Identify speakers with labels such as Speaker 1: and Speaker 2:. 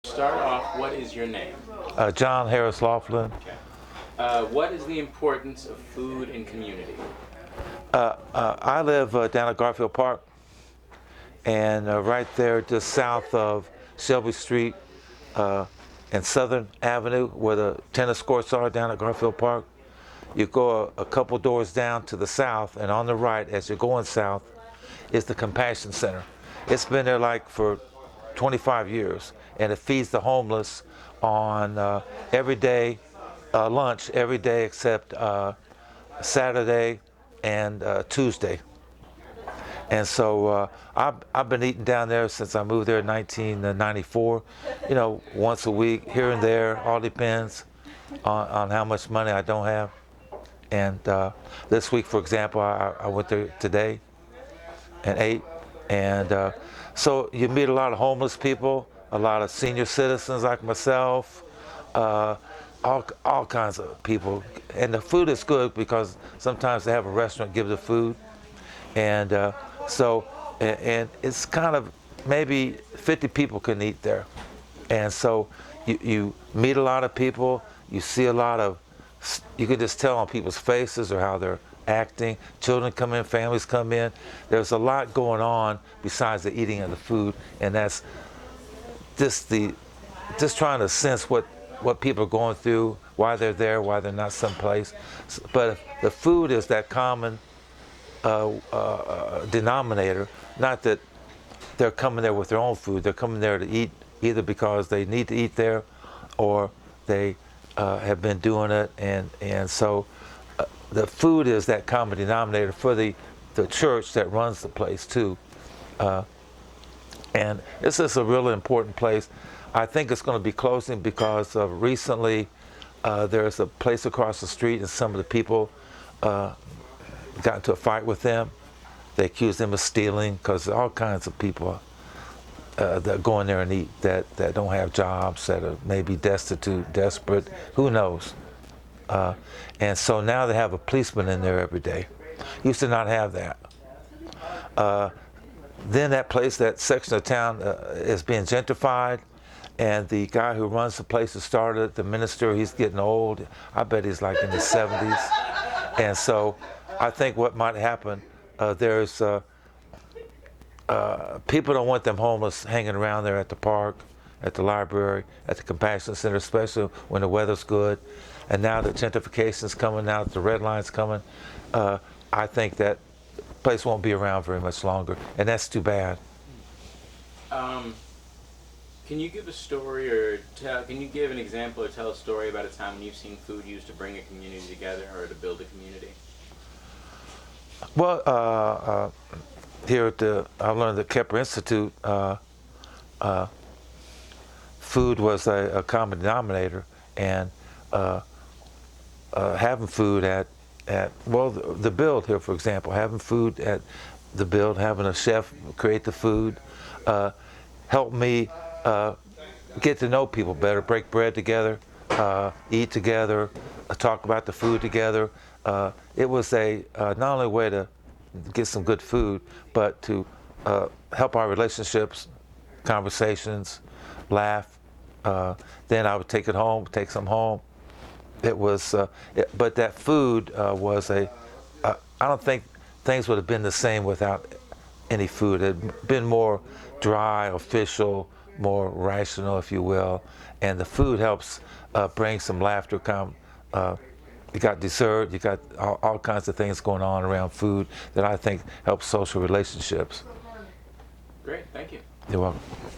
Speaker 1: Start off, what is your name?
Speaker 2: John Harris Laughlin.
Speaker 1: What is the importance of food in community?
Speaker 2: I live down at Garfield Park, and right there just south of Shelby Street and Southern Avenue, where the tennis courts are down at Garfield Park. You go a couple doors down to the south, and on the right, as you're going south, is the Compassion Center. It's been there like for 25 years, and it feeds the homeless on every day, lunch every day except Saturday and Tuesday. And so I've been eating down there since I moved there in 1994. You know, once a week, here and there, all depends on how much money I don't have. And this week, for example, I went there today and ate. And so you meet a lot of homeless people, a lot of senior citizens like myself, all kinds of people. And the food is good because sometimes they have a restaurant give the food. And and it's kind of maybe 50 people can eat there. And so you meet a lot of people, you see a lot of, you can just tell on people's faces or how they're acting. Children come in, families come in. There's a lot going on besides the eating of the food, and that's just trying to sense what people are going through, why they're there, why they're not someplace. But if the food is that common denominator, not that they're coming there with their own food, they're coming there to eat either because they need to eat there or they have been doing it, and so the food is that common denominator for the church that runs the place too. And this is a really important place. I think it's going to be closing because recently there's a place across the street and some of the people got into a fight with them. They accused them of stealing because all kinds of people that go in there and eat that don't have jobs, that are maybe destitute, desperate, who knows. And so now they have a policeman in there every day. Used to not have that. Then that place, that section of town is being gentrified, and the guy who runs the place who started, the minister, he's getting old. I bet he's like in his 70s. And so I think what might happen, there's people don't want them homeless hanging around there at the park, at the library, at the Compassion Center, especially when the weather's good. And now the gentrification's coming, now that the red line's coming, I think that place won't be around very much longer, and that's too bad.
Speaker 1: Can you give a story or can you give an example or tell a story about a time when you've seen food used to bring a community together or to build a community?
Speaker 2: Well, here at I learned at Kepler Institute, food was a common denominator, and having food at the build here, for example, having food at the build, having a chef create the food, helped me get to know people better, break bread together, eat together, talk about the food together. It was not only a way to get some good food, but to help our relationships, conversations, laugh. Then I would take it home, take some home. It was, but that food was I don't think things would have been the same without any food. It had been more dry, official, more rational, if you will. And the food helps bring some laughter. You got dessert, you got all kinds of things going on around food that I think helps social relationships.
Speaker 1: Great, thank you.
Speaker 2: You're welcome.